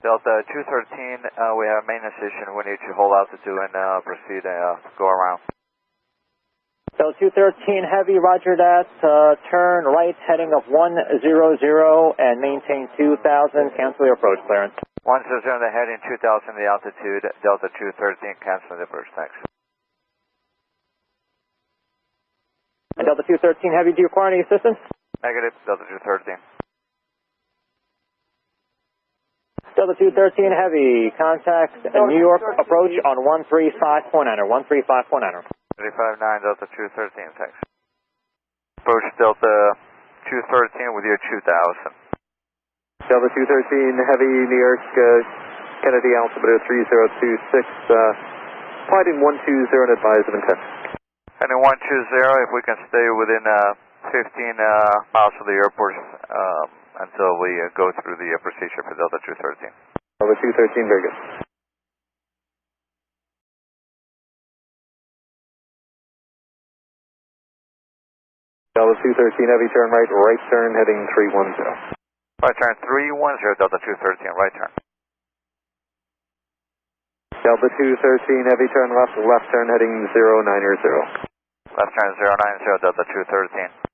Delta 213, we have a maintenance issue. We need to hold altitude and proceed go around. Delta 213 Heavy, roger that. Turn right heading of 100 and maintain 2000. Cancel your approach clearance. 100, the heading 2000, the altitude. Delta 213, cancel the approach. Thanks. And Delta 213 Heavy, do you require any assistance? Negative, Delta 213. Delta 213 Heavy, contact New York approach on 135.9 or 135.9. 359, Delta 213, thanks. Approach Delta 213 with your 2000. Delta 213 Heavy, New York, Kennedy, altimeter 3026, flighting 120 and advise of intent. Heading 120, if we can stay within 15 miles of the airport until we go through the procedure for Delta 213. Delta 213, very good. Delta 213 Heavy, turn right, right turn, heading 310. Right turn 310, Delta 213, right turn. Delta 213 Heavy, turn left, left turn, heading 090. Left turn 090, Delta 213.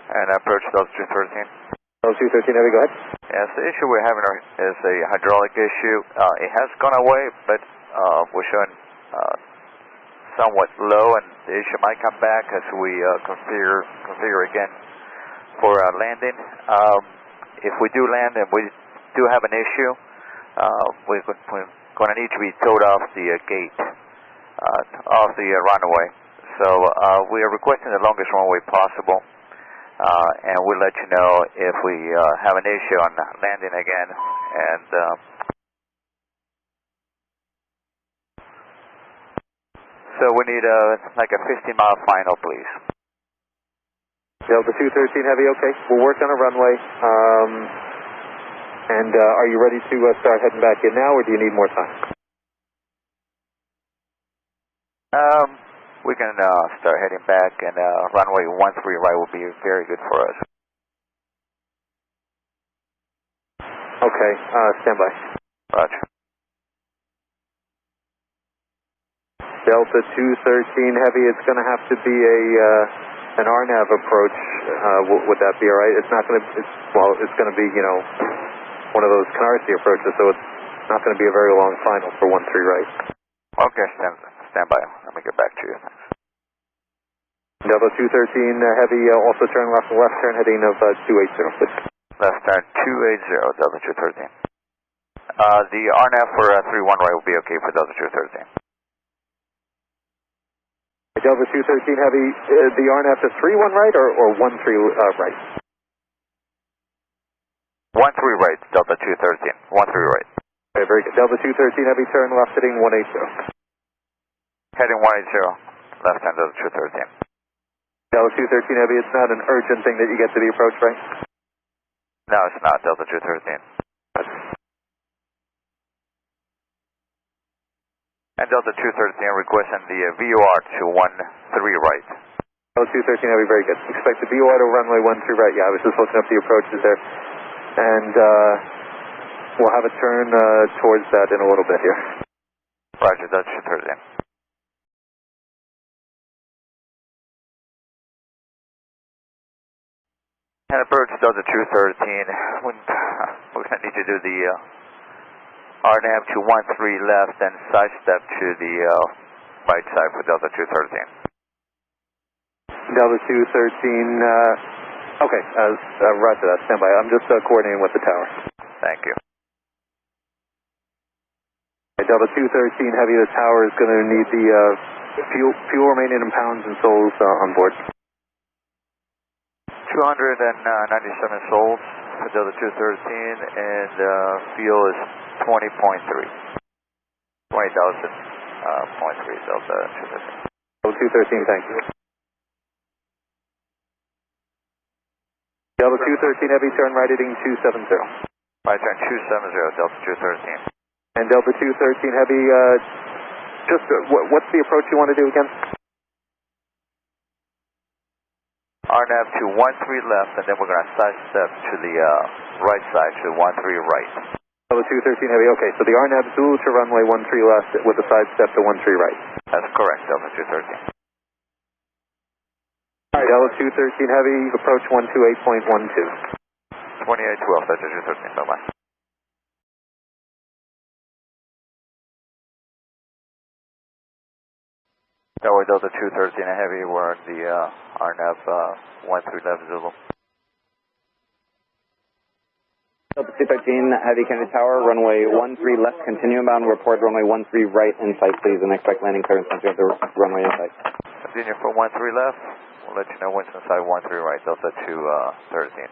And approach Delta 213. Delta 213 Heavy, go ahead. Yes, the issue we're having is a hydraulic issue. It has gone away, but we're showing somewhat low, and the issue might come back as we configure again for landing. If we do land and we do have an issue, we're going to need to be towed off the gate, off the runway. So we are requesting the longest runway possible, and we'll let you know if we have an issue on landing again. And so we need like a 15-mile final, please. Delta 213 Heavy, okay. We'll work on a runway. And are you ready to start heading back in now, or do you need more time? We can start heading back, and runway 13 right will be very good for us. Okay, stand by. Roger. Delta 213 Heavy, it's going to have to be an RNAV approach. Would that be all right? It's not going to. It's going to be, you know, one of those Canarsie approaches, so it's not going to be a very long final for 13 right. Okay, stand by. Let me get back to you. Thanks. Delta 213 Heavy, also turn left, left turn heading of 280, please. Left turn 280, Delta 213. The RNAV for 31 right will be okay for Delta 213. Delta 213 Heavy, the RNAV to 31 right or 13 right? 13 right, Delta 213. 13 right. Okay, very good. Delta 213 Heavy, turn left heading 180. Heading 180, left hand Delta 213. Delta 213 Heavy, it's not an urgent thing that you get to the approach, right? No, it's not, Delta 213. And Delta 213 requesting the VOR to 13 right. Delta 213 Heavy, very good. Expect the VOR to runway 13 right. Yeah, I was just looking up the approaches there. And we'll have a turn towards that in a little bit here. Roger, Delta 213. And approach Delta 213. We're going to need to do the RNAV to 13 left and sidestep to the right side for Delta 213. Delta 213, okay, roger that, stand by. I'm just coordinating with the tower. Thank you. Delta 213 Heavy, the tower is going to need the fuel remaining in pounds and souls on board. 297 souls for Delta 213, and fuel is 20.3. 20,000.3 Delta 213. Delta 213, thank you. Delta 213 Heavy, turn right heading 270. Right turn 270, Delta 213. And Delta 213 Heavy, just what's the approach you want to do again? RNAV to 13 left, and then we're going to sidestep to the right side, to 13 right. Delta 213 Heavy, okay, so the RNAV Zulu to runway 13 left with a sidestep to 13 right. That's correct, Delta 213. Delta 213 Heavy, approach 128.12. 2812, Delta 213, bye-bye. Tower Delta 213 Heavy, we're on the RNAV 13 left Zulu. Delta 213 Heavy, Kennedy Tower, runway 13 left, continue inbound, report runway 13 right in sight, please, and expect landing clearance once you have the runway in sight. Continue for 13 left, we'll let you know once inside 13 right, Delta 213.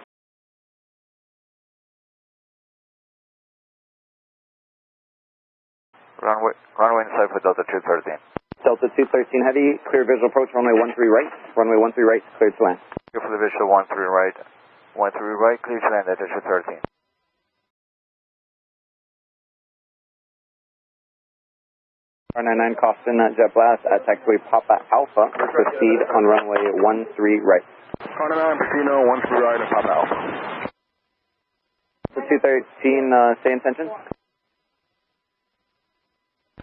Runway inside for Delta 213. Delta 213 Heavy, clear visual approach, runway 13 right, runway 13 right, cleared to land. Clear for the visual 13 right, 13 right, clear to land, Delta 213. R99 Costin Jet Blast at taxiway Papa Alpha, proceed on runway 13 right. R99 Casino, 13 right and Papa Alpha. Delta 213, stay in tension.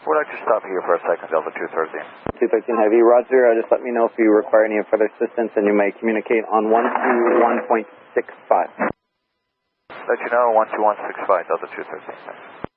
We'd like to stop here for a second, Delta 213. 213 Heavy, roger. Just let me know if you require any further assistance, and you may communicate on 121.65. Let you know, 12165, Delta 213. Thanks.